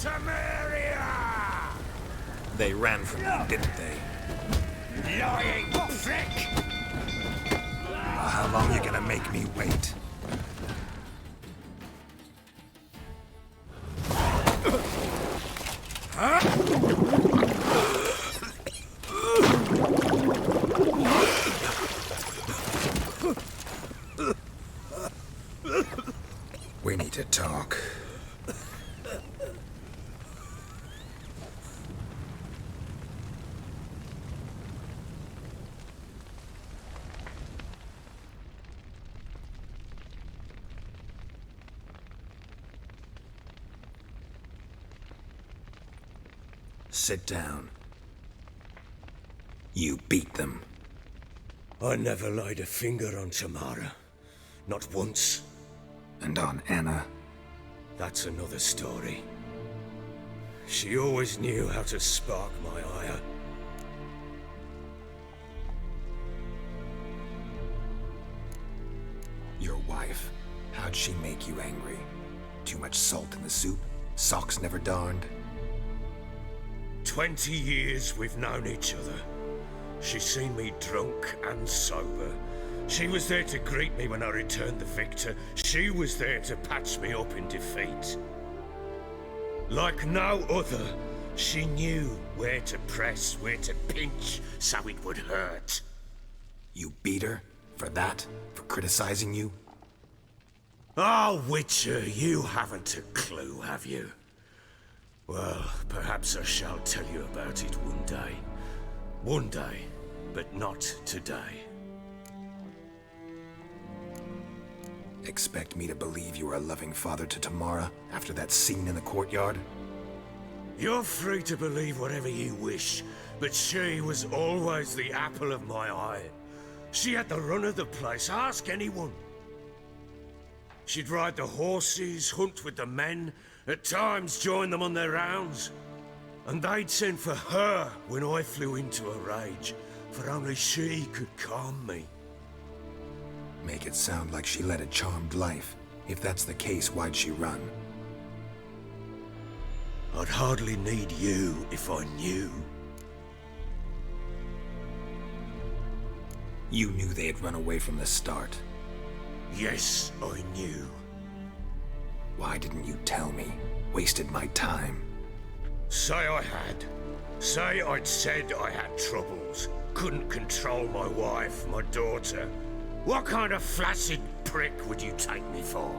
Temeria! They ran from you, didn't they? Lying prick! Well, how long you gonna make me wait? We need to talk. Sit down. You beat them. I never laid a finger on Tamara. Not once. And on Anna. That's another story. She always knew how to spark my ire. Your wife. How'd she make you angry? Too much salt in the soup? Socks never darned? 20 years we've known each other. She's seen me drunk and sober. She was there to greet me when I returned the victor. She was there to patch me up in defeat. Like no other, she knew where to press, where to pinch, so it would hurt. You beat her? For that? For criticizing you? Oh, Witcher, you haven't a clue, have you? Well, perhaps I shall tell you about it one day. One day, but not today. Expect me to believe you were a loving father to Tamara after that scene in the courtyard? You're free to believe whatever you wish, but she was always the apple of my eye. She had the run of the place, ask anyone. She'd ride the horses, hunt with the men, at times join them on their rounds. And they'd send for her when I flew into a rage, for only she could calm me. Make it sound like she led a charmed life. If that's the case, why'd she run? I'd hardly need you if I knew. You knew they had run away from the start. Yes, I knew. Why didn't you tell me? Wasted my time. Say I had. Say I'd said I had troubles. Couldn't control my wife, my daughter. What kind of flaccid prick would you take me for?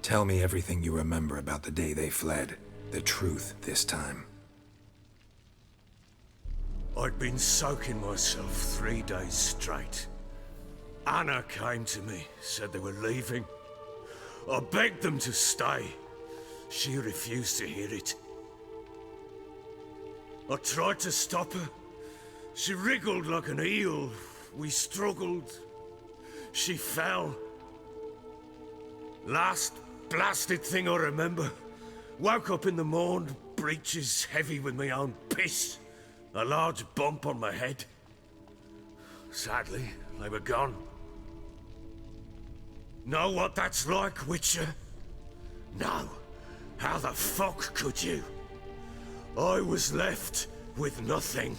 Tell me everything you remember about the day they fled. The truth this time. I'd been soaking myself 3 days straight. Anna came to me, said they were leaving. I begged them to stay. She refused to hear it. I tried to stop her. She wriggled like an eel. We struggled. She fell. Last blasted thing I remember. Woke up in the morn, breeches heavy with my own piss. A large bump on my head. Sadly, they were gone. Know what that's like, Witcher? No. How the fuck could you? I was left with nothing.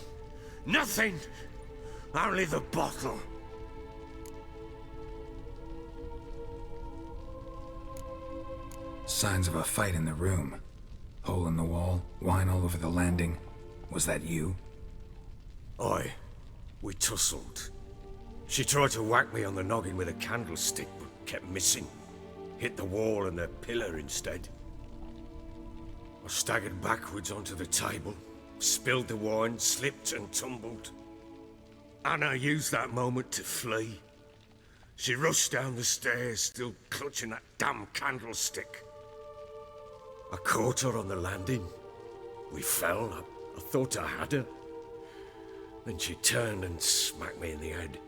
Nothing! Only the bottle. Signs of a fight in the room. Hole in the wall, wine all over the landing. Was that you? We tussled. She tried to whack me on the noggin with a candlestick, but kept missing. Hit the wall and the pillar instead. I staggered backwards onto the table, spilled the wine, slipped and tumbled. Anna used that moment to flee. She rushed down the stairs, still clutching that damn candlestick. I caught her on the landing. We fell. I thought I had her. Then she turned and smacked me in the head.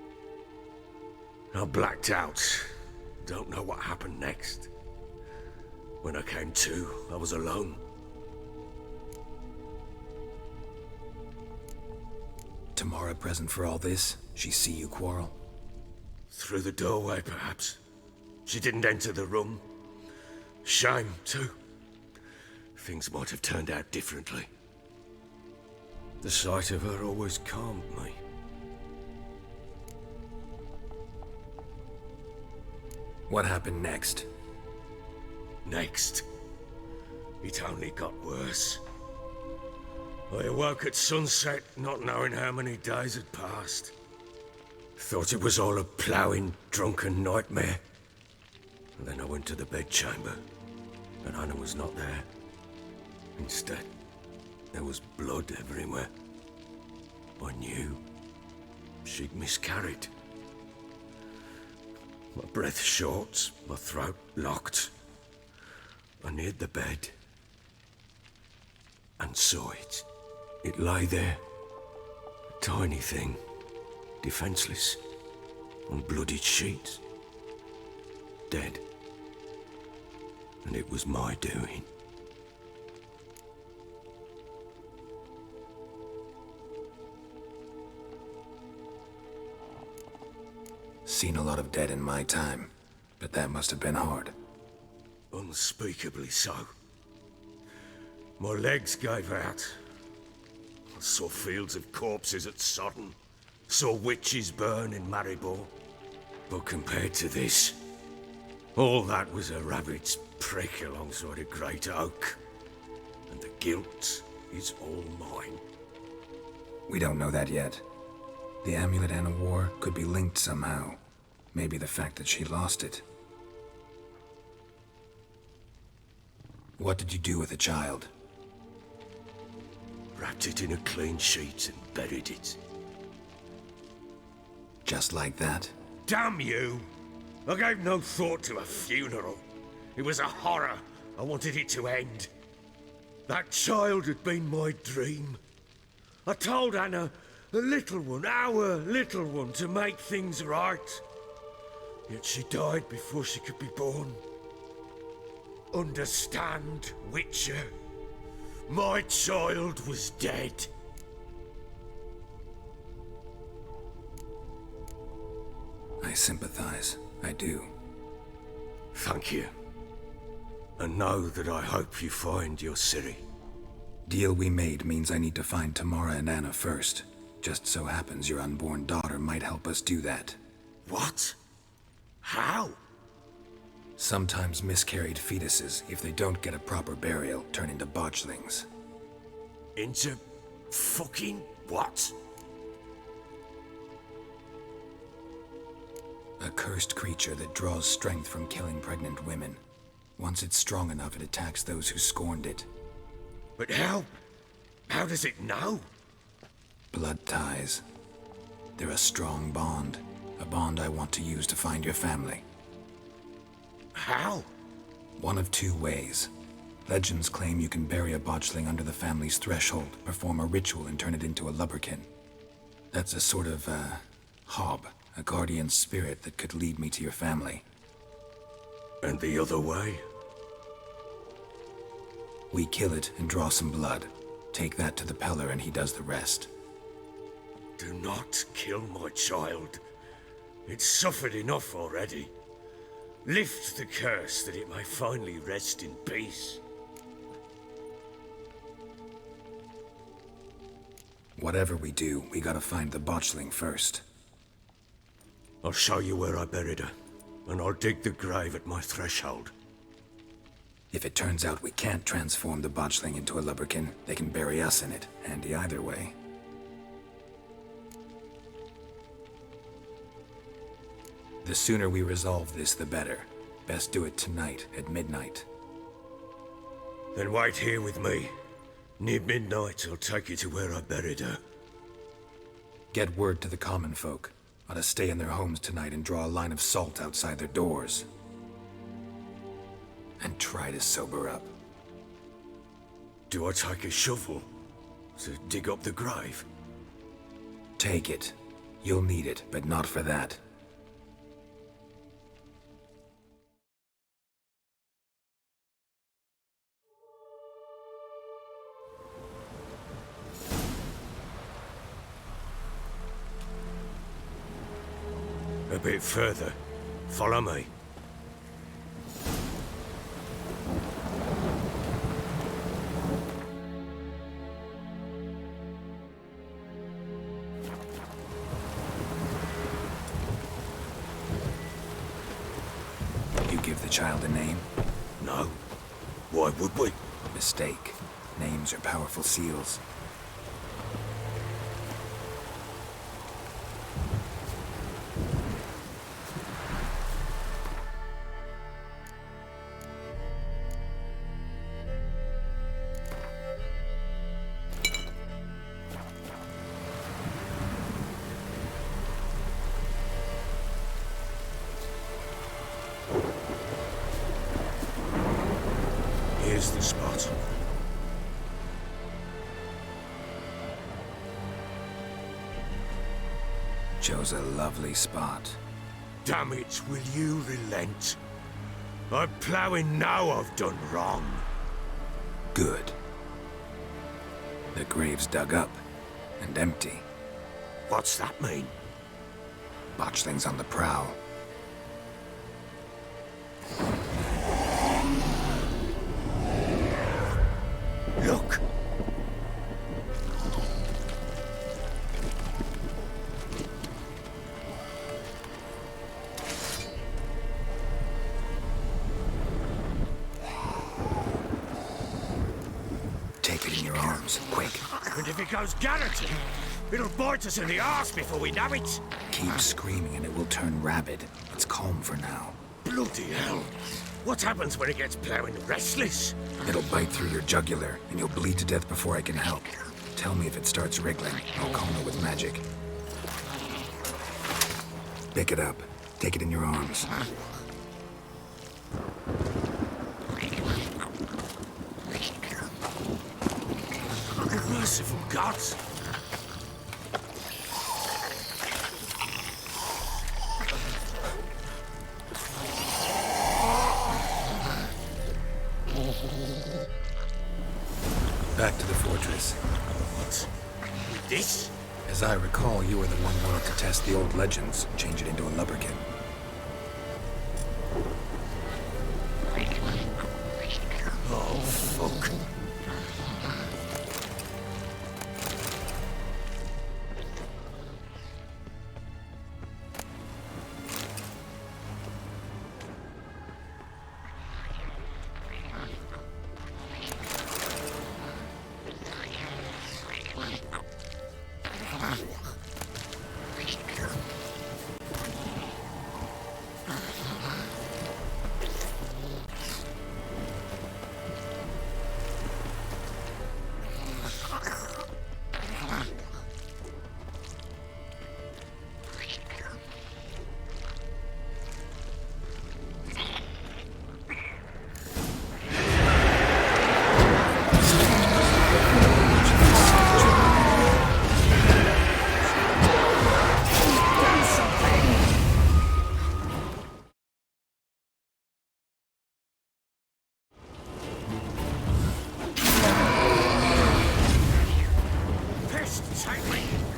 I blacked out. Don't know what happened next. When I came to, I was alone. Tamara present for all this? She see you quarrel? Through the doorway, perhaps. She didn't enter the room. Shame, too. Things might have turned out differently. The sight of her always calmed me. What happened next? Next, it only got worse. I awoke at sunset, not knowing how many days had passed. Thought it was all a ploughing, drunken nightmare. And then I went to the bedchamber, and Anna was not there. Instead, there was blood everywhere. I knew she'd miscarried. My breath short, my throat locked. I neared the bed and saw it. It lay there, a tiny thing, defenseless, on bloodied sheets, dead. And it was my doing. Seen a lot of dead in my time, but that must have been hard. Unspeakably so. My legs gave out. I saw fields of corpses at Sodden. Saw witches burn in Maribor. But compared to this, all that was a rabbit's prick alongside a great oak. And the guilt is all mine. We don't know that yet. The amulet Anna wore could be linked somehow. Maybe the fact that she lost it. What did you do with the child? Wrapped it in a clean sheet and buried it. Just like that? Damn you! I gave no thought to a funeral. It was a horror. I wanted it to end. That child had been my dream. I told Anna, the little one, our little one, to make things right. Yet she died before she could be born. Understand, Witcher? My child was dead. I sympathize. I do. Thank you. And know that I hope you find your Ciri. Deal we made means I need to find Tamara and Anna first. Just so happens your unborn daughter might help us do that. What? How? Sometimes miscarried fetuses, if they don't get a proper burial, turn into botchlings. Into fucking what? A cursed creature that draws strength from killing pregnant women. Once it's strong enough, it attacks those who scorned it. But how? How does it know? Blood ties. They're a strong bond. A bond I want to use to find your family. How? One of two ways. Legends claim you can bury a botchling under the family's threshold, perform a ritual, and turn it into a lubberkin. That's a sort of, hob, a guardian spirit that could lead me to your family. And the other way? We kill it and draw some blood. Take that to the Peller and he does the rest. Do not kill my child. It's suffered enough already. Lift the curse that it may finally rest in peace. Whatever we do, we gotta find the botchling first. I'll show you where I buried her, and I'll dig the grave at my threshold. If it turns out we can't transform the botchling into a lubberkin, they can bury us in it. Handy either way. The sooner we resolve this, the better. Best do it tonight, at midnight. Then wait here with me. Near midnight, I'll take you to where I buried her. Get word to the common folk. Ought to stay in their homes tonight and draw a line of salt outside their doors. And try to sober up. Do I take a shovel to dig up the grave? Take it. You'll need it, but not for that. A bit further. Follow me. You give the child a name? No. Why would we? Mistake. Names are powerful seals. Here's the spot. Chose a lovely spot. Damn it, will you relent? I'm ploughing now I've done wrong. Good. The grave's dug up and empty. What's that mean? Botchling's on the prowl. Look! Take it in your arms, quick. And if it goes garroting, it'll bite us in the arse before we know it. Keep screaming and it will turn rabid. It's calm for now. Bloody hell. What happens when it gets ploughing restless? It'll bite through your jugular, and you'll bleed to death before I can help. Tell me if it starts wriggling. I'll calm it with magic. Pick it up. Take it in your arms. Merciful gods! Back to the fortress. What? With this? As I recall, you were the one who wanted to test the old legends, change it into a lubberkin. Oh, fuck.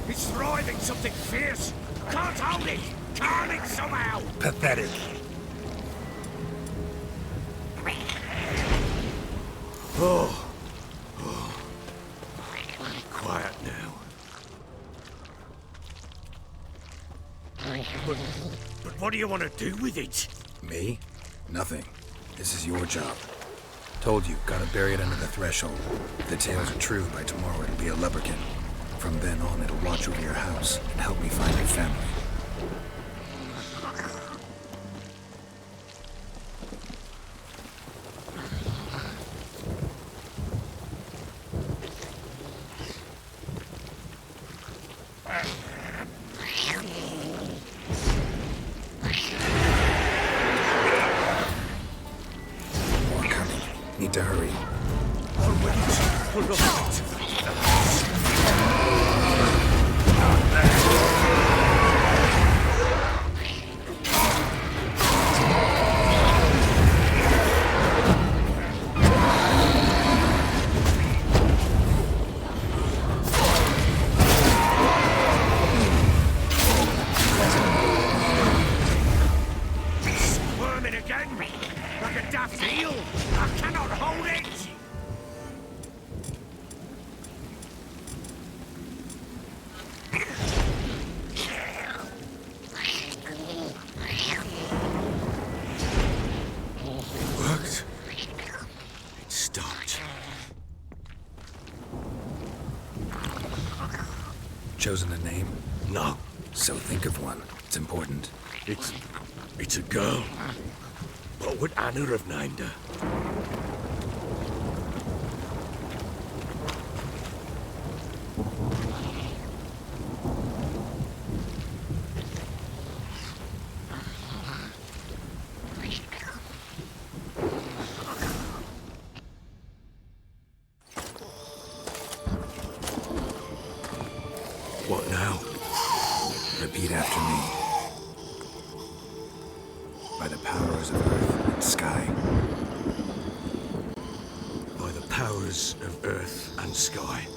It's thriving something fierce. Can't hold it. Can't it somehow. Pathetic. Oh. Quiet now. But what do you want to do with it? Me? Nothing. This is your job. Told you, gotta bury it under the threshold. If the tales are true, by tomorrow it'll be a lubberkin. From then on, it'll watch over your house and help me find your family. More coming. Need to hurry. Chosen a name? No, So think of one. It's important. it's a girl. What would Anna have named her? What now? Repeat after me. By the powers of earth and sky. By the powers of earth and sky.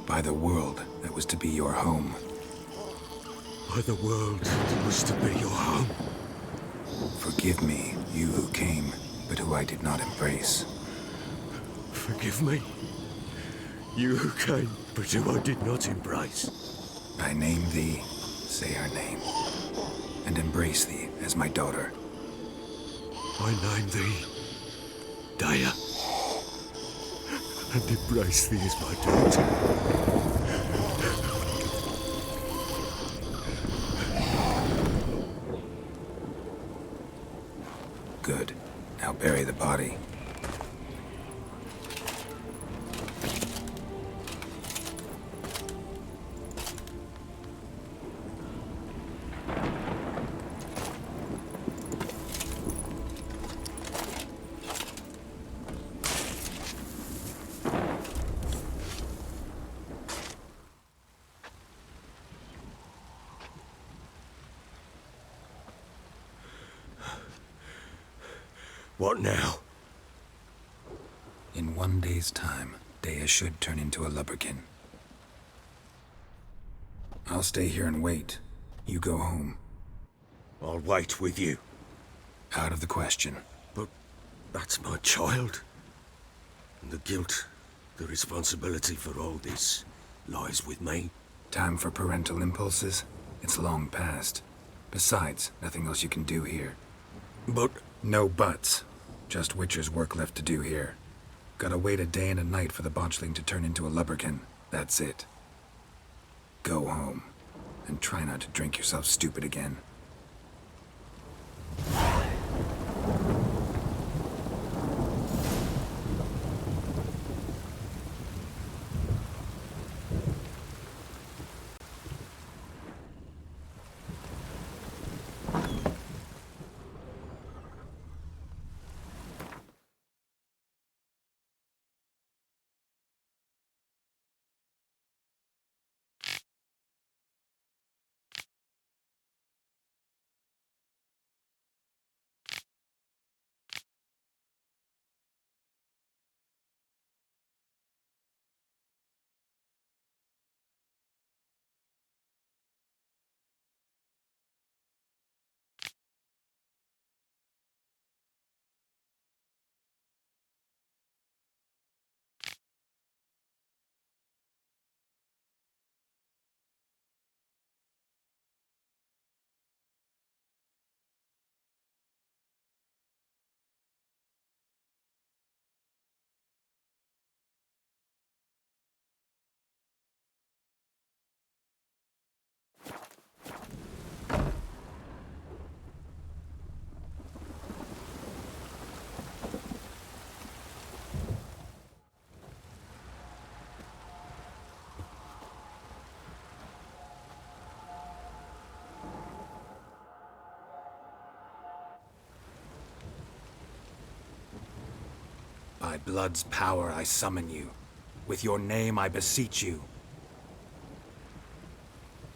By the world that was to be your home. By the world that was to be your home. Forgive me, you who came, but who I did not embrace. Forgive me. You who came, but who I did not embrace. I name thee, say her name, and embrace thee as my daughter. I name thee Daya, and embrace thee as my daughter. Good. Now bury the body. What now? In 1 day's time, Dea should turn into a lubberkin. I'll stay here and wait. You go home. I'll wait with you. Out of the question. But that's my child. And the guilt, the responsibility for all this lies with me. Time for parental impulses? It's long past. Besides, nothing else you can do here. But No buts. Just Witcher's work left to do here. Gotta wait a day and a night for the botchling to turn into a lubberkin. That's it. Go home. And try not to drink yourself stupid again. By blood's power I summon you. With your name I beseech you.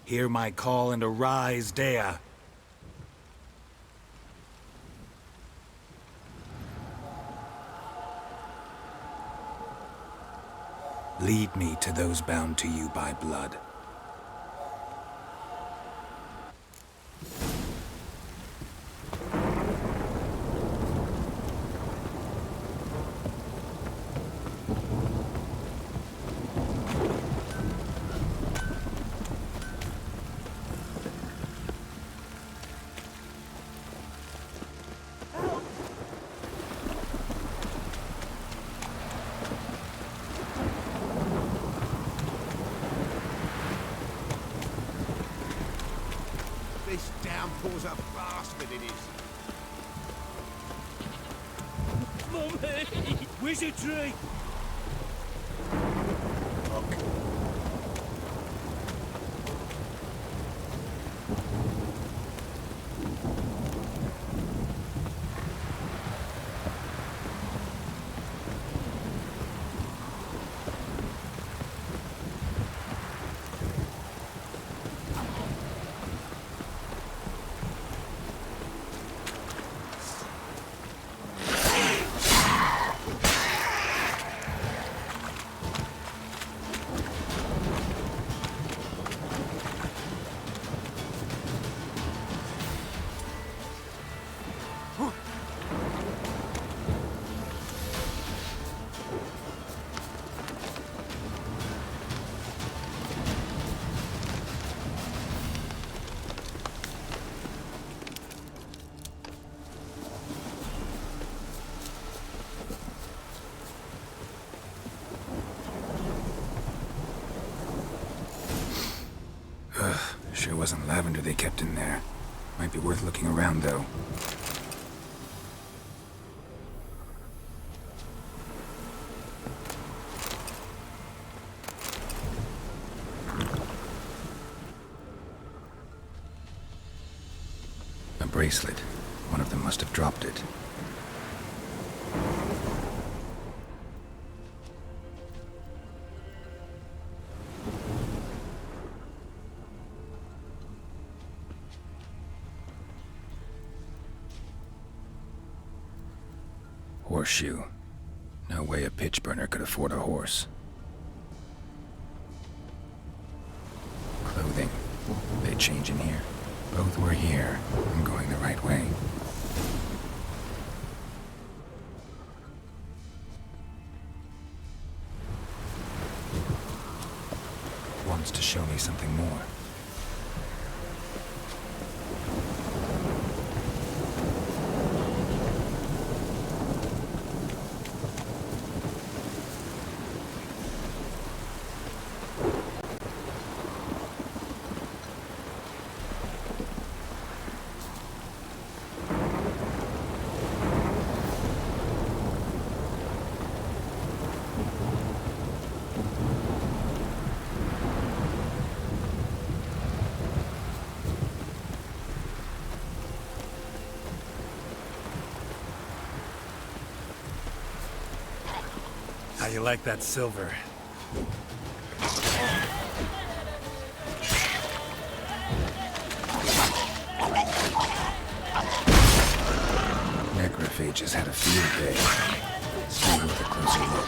Hear my call and arise, Dea. Lead me to those bound to you by blood. downpour's a bastard, it is. Mummy! Wizardry! Sure wasn't lavender they kept in there. Might be worth looking around, though. A bracelet. One of them must have dropped it. Horseshoe. No way a pitch burner could afford a horse. Clothing. They change in here. Both were here. I'm going the right way. Wants to show me something more. How you like that silver? Necrophages had a field day. See with a closer look.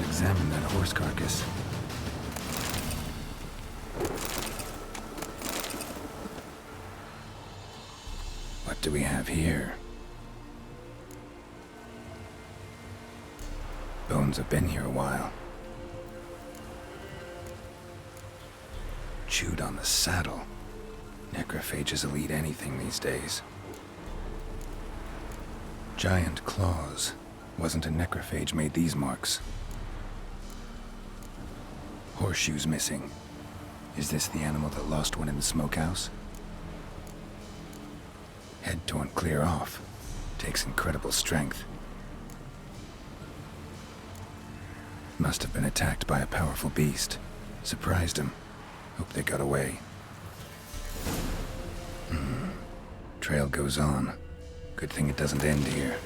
Examine that horse carcass. What do we have here? Bones have been here a while. Chewed on the saddle. Necrophages will eat anything these days. Giant claws. Wasn't a necrophage made these marks. Horseshoes missing. Is this the animal that lost one in the smokehouse? Head torn clear off. Takes incredible strength. Must have been attacked by a powerful beast. Surprised him. Hope they got away. Trail goes on. Good thing it doesn't end here.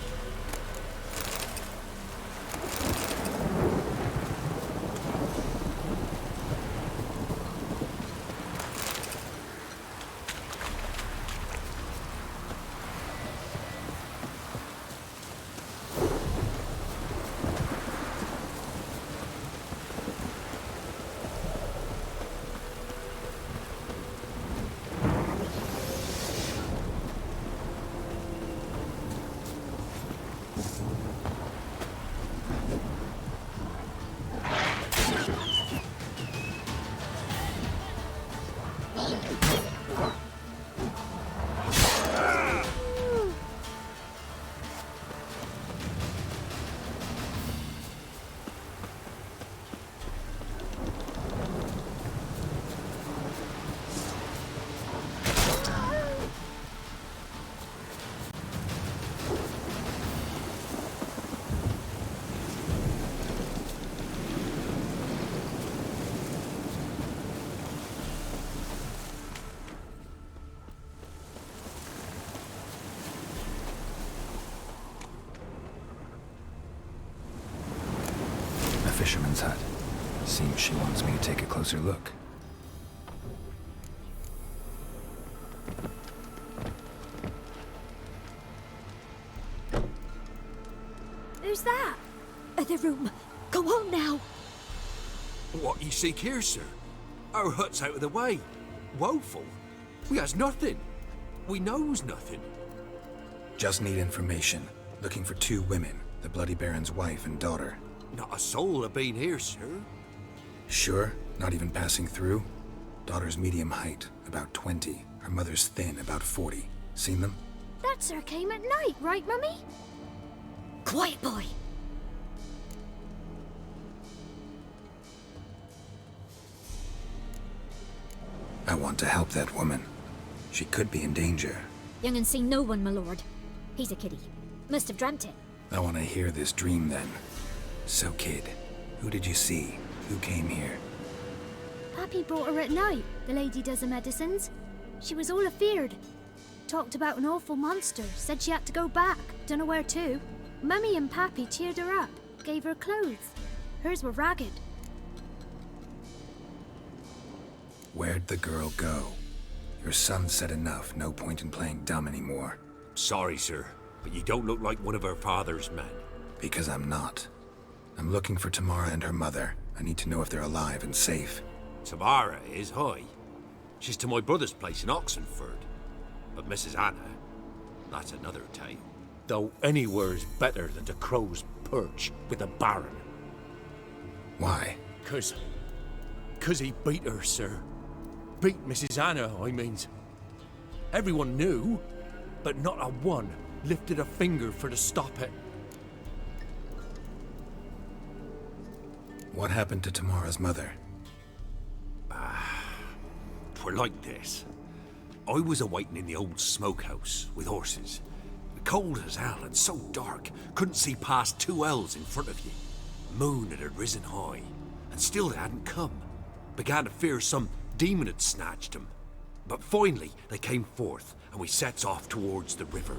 fisherman's hut. Seems she wants me to take a closer look. Who's that? The room. Go on now. What you seek here, sir? Our hut's out of the way. Woeful. We has nothing. We knows nothing. Just need information. Looking for 2 women, the Bloody Baron's wife and daughter. Not a soul have been here, sir. Sure? Not even passing through? Daughter's medium height, about 20. Her mother's thin, about 40. Seen them? That sir came at night, right, Mummy? Quiet, boy. I want to help that woman. She could be in danger. Young and seen no one, my lord. He's a kiddie. Must have dreamt it. I want to hear this dream then. So, kid, who did you see? Who came here? Pappy brought her at night, the lady does the medicines. She was all afeared. Talked about an awful monster, said she had to go back, dunno where to. Mummy and Pappy cheered her up, gave her clothes. Hers were ragged. Where'd the girl go? Your son said enough, no point in playing dumb anymore. Sorry, sir, but you don't look like one of our father's men. Because I'm not. I'm looking for Tamara and her mother. I need to know if they're alive and safe. Tamara is high. She's to my brother's place in Oxenford. But Mrs. Anna, that's another tale. Though anywhere's better than the Crow's Perch with a baron. Why? Cause he beat her, sir. Beat Mrs. Anna, I means. Everyone knew, but not a one lifted a finger for to stop it. What happened to Tamara's mother? Twere like this. I was awaiting in the old smokehouse with horses. Cold as hell and so dark, couldn't see past 2 ells in front of you. Moon had risen high, and still they hadn't come. Began to fear some demon had snatched them. But finally, they came forth, and we sets off towards the river.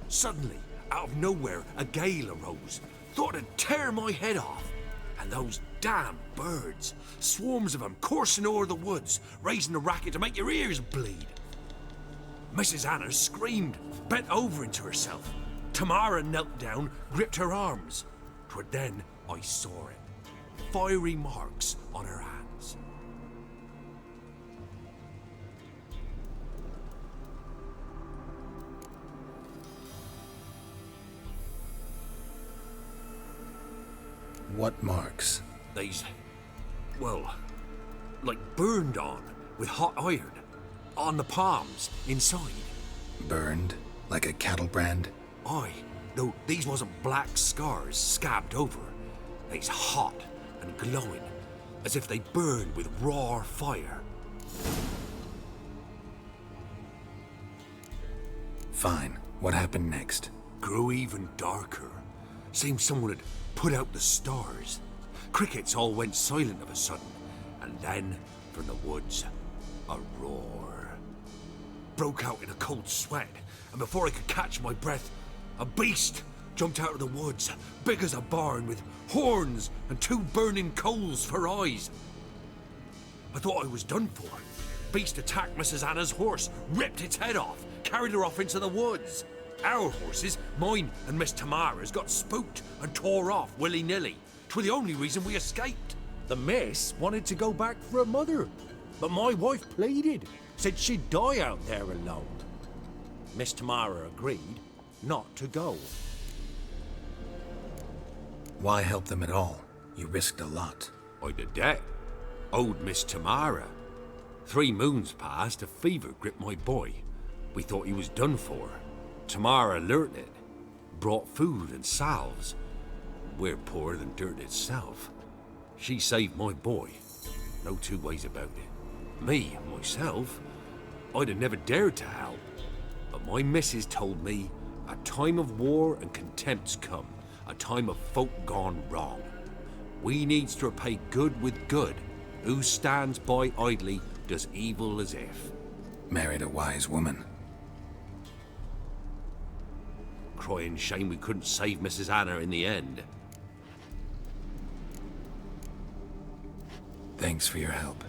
Suddenly, out of nowhere, a gale arose. Thought it'd tear my head off. And those damn birds, swarms of them coursing o'er the woods, raising a racket to make your ears bleed. Mrs. Anna screamed, bent over into herself. Tamara knelt down, gripped her arms. 'Twere then I saw it. Fiery marks on her hands. What marks? They's, well, like burned on with hot iron. On the palms, inside. Burned? Like a cattle brand? Aye, though these wasn't black scars scabbed over. They's hot and glowing, as if they burned with raw fire. Fine. What happened next? Grew even darker. Seemed someone had put out the stars. Crickets all went silent of a sudden, and then, from the woods, a roar. Broke out in a cold sweat, and before I could catch my breath, a beast jumped out of the woods, big as a barn, with horns and 2 burning coals for eyes. I thought I was done for. Beast attacked Mrs. Anna's horse, ripped its head off, carried her off into the woods. Our horses, mine and Miss Tamara's, got spooked and tore off willy-nilly. 'Twere the only reason we escaped. The miss wanted to go back for her mother, but my wife pleaded, said she'd die out there alone. Miss Tamara agreed not to go. Why help them at all? You risked a lot. I'd a debt. Owed Miss Tamara. 3 moons passed, a fever gripped my boy. We thought he was done for. Tamara learnt it. Brought food and salves. We're poorer than dirt itself. She saved my boy. No 2 ways about it. Me, myself, I'd have never dared to help. But my missus told me a time of war and contempt's come. A time of folk gone wrong. We needs to repay good with good. Who stands by idly does evil as if. Married a wise woman. Crying shame we couldn't save Mrs. Anna in the end. Thanks for your help.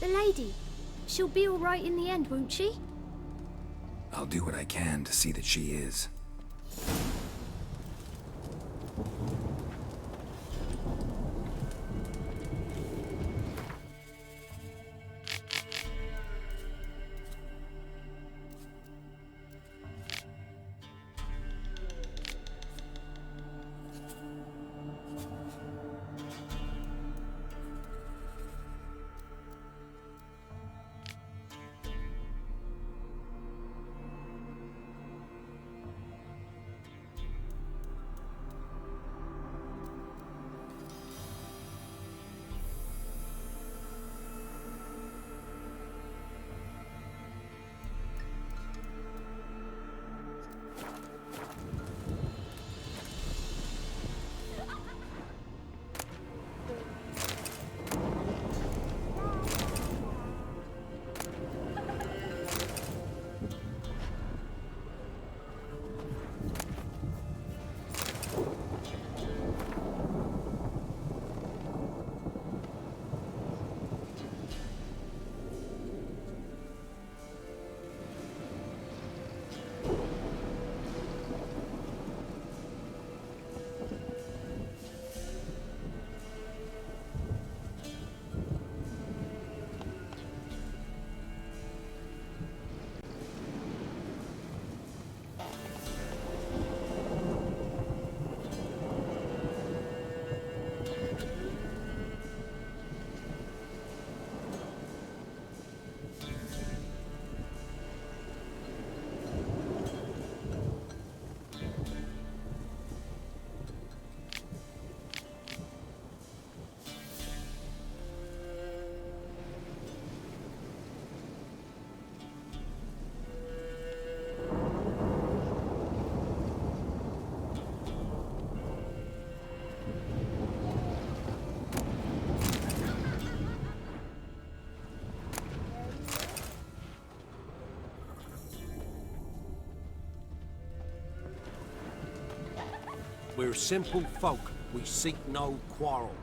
The lady. She'll be all right in the end, won't she? I'll do what I can to see that she is. We're simple folk. We seek no quarrel.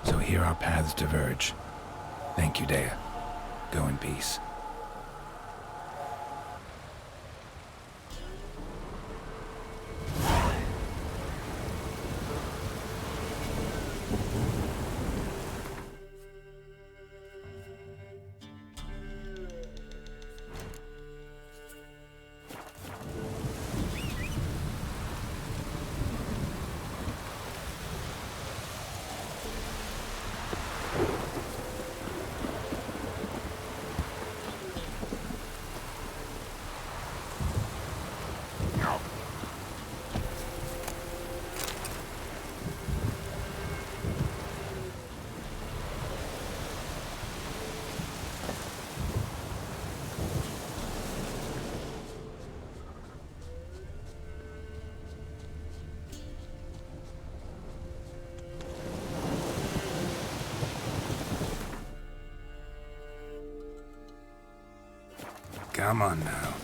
So here our paths diverge. Thank you, Dea. Go in peace. Come on now.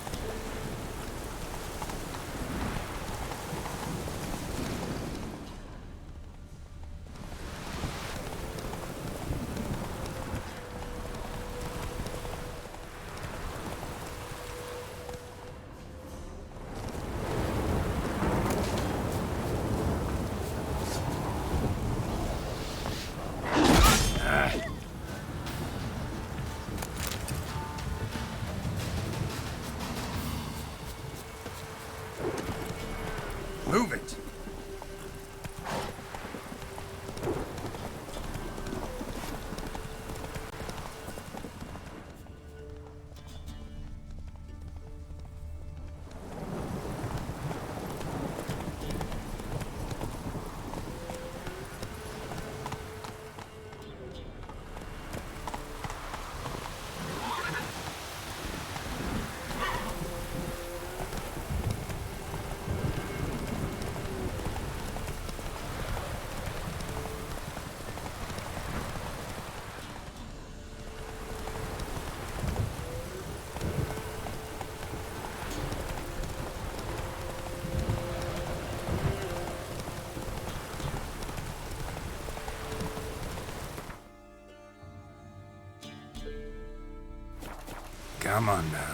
Come on now.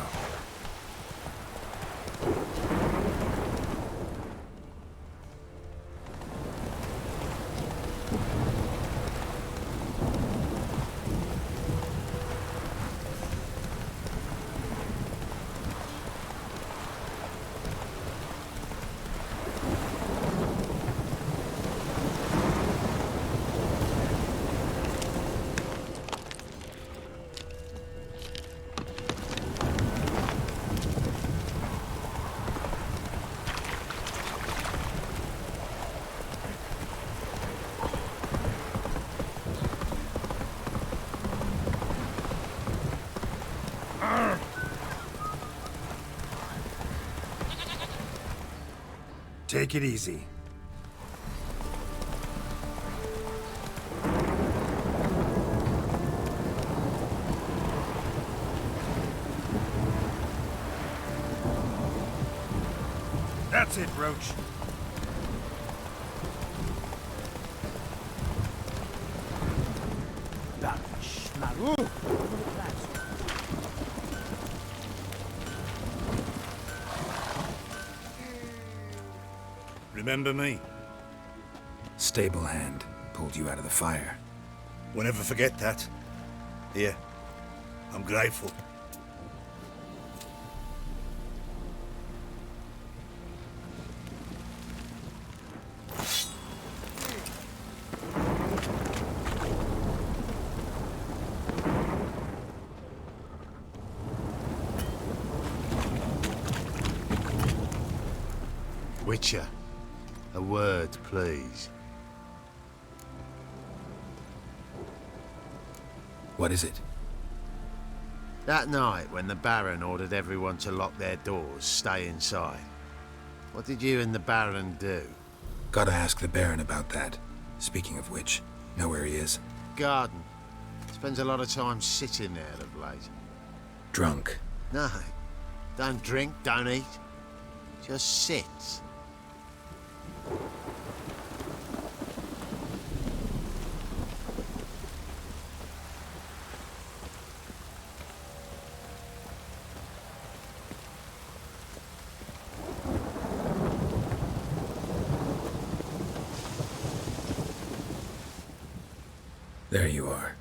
Take it easy. That's it, Roach. Remember me? Stable hand pulled you out of the fire. Won't ever forget that. Here, I'm grateful. Witcher, a word, please. What is it? That night when the Baron ordered everyone to lock their doors, stay inside. What did you and the Baron do? Gotta ask the Baron about that. Speaking of which, know where he is? Garden. Spends a lot of time sitting there of late. Drunk. No. Don't drink, don't eat. Just sits. There you are.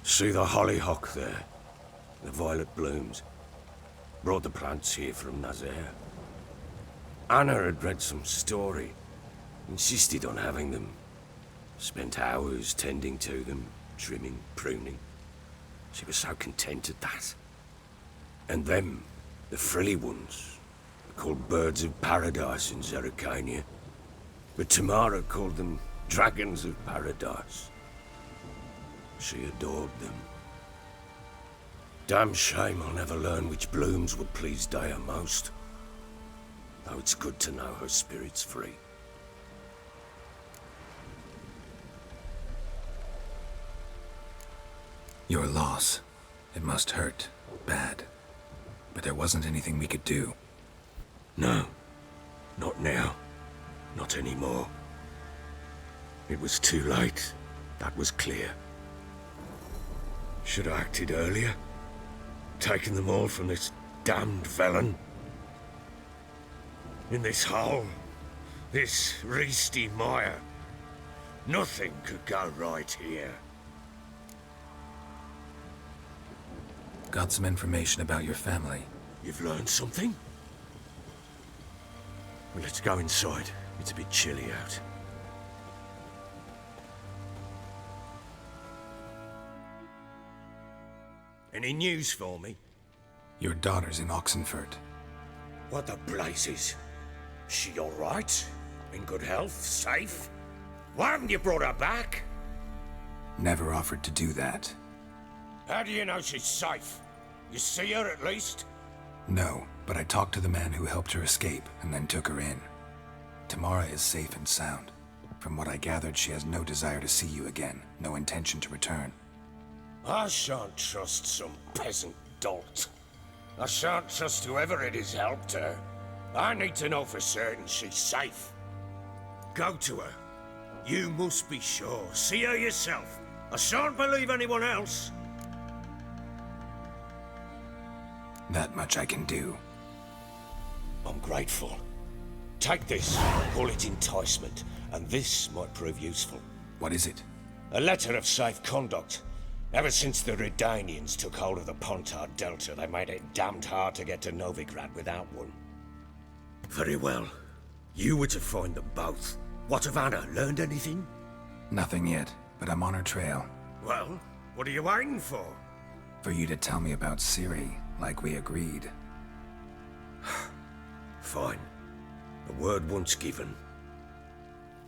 See the hollyhock there? The violet blooms. Brought the plants here from Nazaire. Anna had read some story. Insisted on having them. Spent hours tending to them, trimming, pruning. She was so content at that. And them, the frilly ones, called birds of paradise in Zerrikania. But Tamara called them dragons of paradise. She adored them. Damn shame I'll never learn which blooms would please Dea most. Though it's good to know her spirit's free. Your loss. It must hurt. Bad. But there wasn't anything we could do. No. Not now. Not anymore. It was too late. That was clear. Should have acted earlier. Taken them all from this damned felon. In this hole. This reesty mire. Nothing could go right here. Got some information about your family. You've learned something? Well, let's go inside. It's a bit chilly out. Any news for me? Your daughter's in Oxenfurt. What the blazes? She all right? In good health? Safe? Why haven't you brought her back? Never offered to do that. How do you know she's safe? You see her at least? No, but I talked to the man who helped her escape and then took her in. Tamara is safe and sound. From what I gathered, she has no desire to see you again, no intention to return. I shan't trust some peasant dolt. I shan't trust whoever it is helped her. I need to know for certain she's safe. Go to her. You must be sure. See her yourself. I shan't believe anyone else. That much I can do. I'm grateful. Take this, call it enticement, and this might prove useful. What is it? A letter of safe conduct. Ever since the Redanians took hold of the Pontar Delta, they made it damned hard to get to Novigrad without one. Very well. You were to find them both. What of Anna? Learned anything? Nothing yet, but I'm on her trail. Well, what are you waiting for? For you to tell me about Ciri, like we agreed. Fine. A word once given.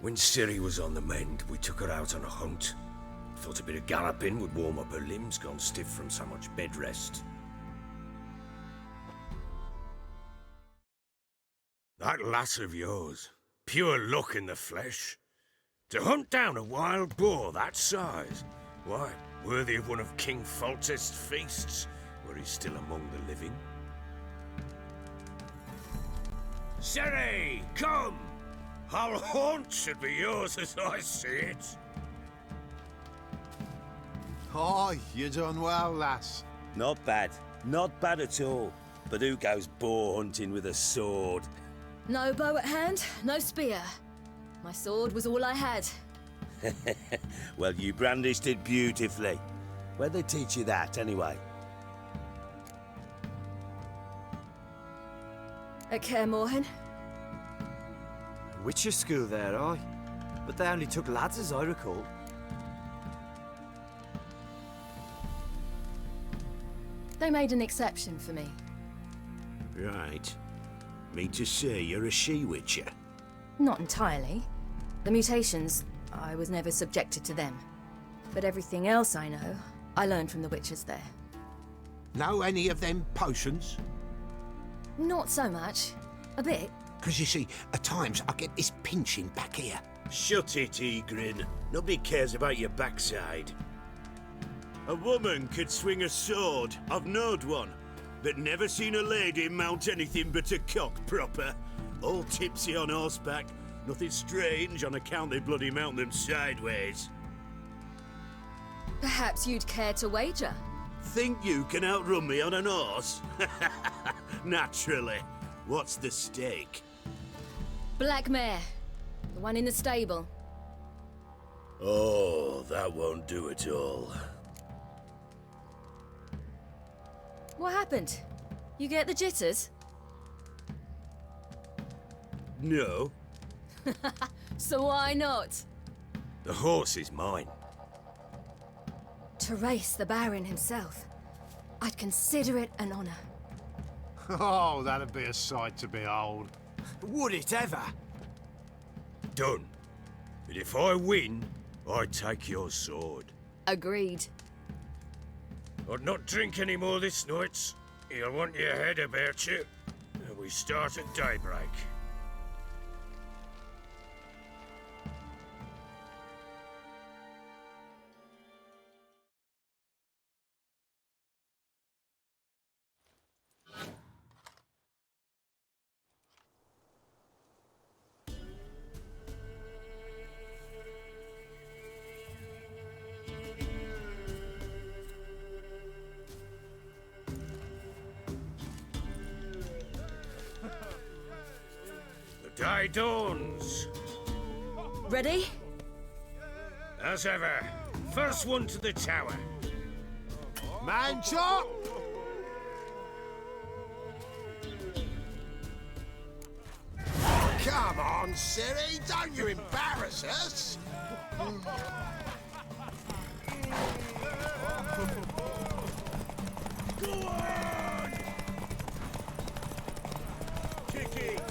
When Ciri was on the mend, we took her out on a hunt. Thought a bit of galloping would warm up her limbs, gone stiff from so much bed rest. That lass of yours, pure luck in the flesh. To hunt down a wild boar that size, why, worthy of one of King Foltest's feasts, were he still among the living. Ciri, come! Whole haunt should be yours as I see it. Oh, you done well, lass. Not bad. Not bad at all. But who goes boar hunting with a sword? No bow at hand, no spear. My sword was all I had. Well, you brandished it beautifully. Where'd they teach you that, anyway? At Kaer Morhen. Witcher school there, aye. But they only took lads, as I recall. They made an exception for me. Right. Mean to say you're a she-witcher? Not entirely. The mutations, I was never subjected to them. But everything else I know, I learned from the witches there. Know any of them potions? Not so much. A bit. Because you see, at times I get this pinching back here. Shut it, Egrin. Nobody cares about your backside. A woman could swing a sword. I've knowed one. But never seen a lady mount anything but a cock proper. All tipsy on horseback. Nothing strange on account they bloody mount them sideways. Perhaps you'd care to wager? Think you can outrun me on an horse? Naturally. What's the stake? Black mare. The one in the stable. Oh, that won't do at all. What happened? You get the jitters? No. So why not? The horse is mine. To race the Baron himself. I'd consider it an honor. Oh, that'd be a sight to behold. Would it ever? Done. But if I win, I take your sword. Agreed. I'd not drink any more this night. You'll want your head about you. And we start at daybreak. Day dawns. Ready? As ever, first one to the tower. Man chop! Come on, Ciri, don't you embarrass us! Go on! Kick it!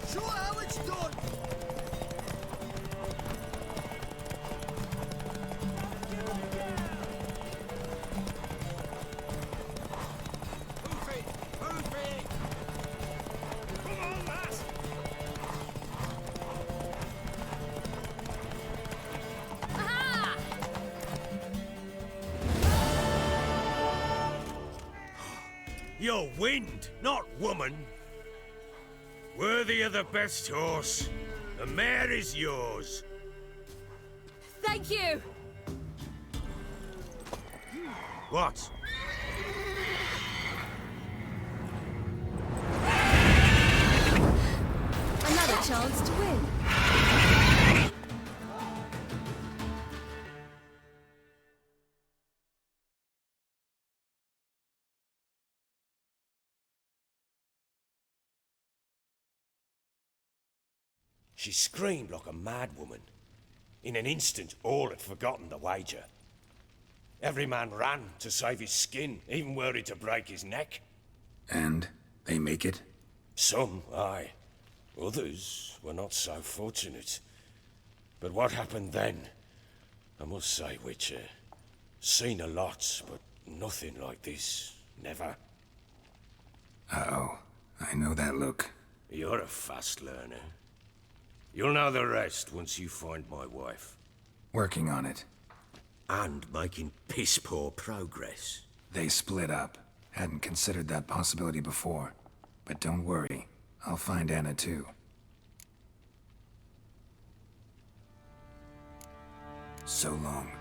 Show how it's done! Move it! Move it! Come on, lass! Aha! You're wind, not woman. Worthy of the best horse. The mare is yours. Thank you! What? Another chance to win. She screamed like a mad woman. In an instant, all had forgotten the wager. Every man ran to save his skin, even worried to break his neck. And they make it? Some, aye. Others were not so fortunate. But what happened then? I must say, Witcher, seen a lot, but nothing like this. Never. Uh-oh. I know that look. You're a fast learner. You'll know the rest once you find my wife. Working on it. And making piss-poor progress. They split up. Hadn't considered that possibility before. But don't worry. I'll find Anna too. So long.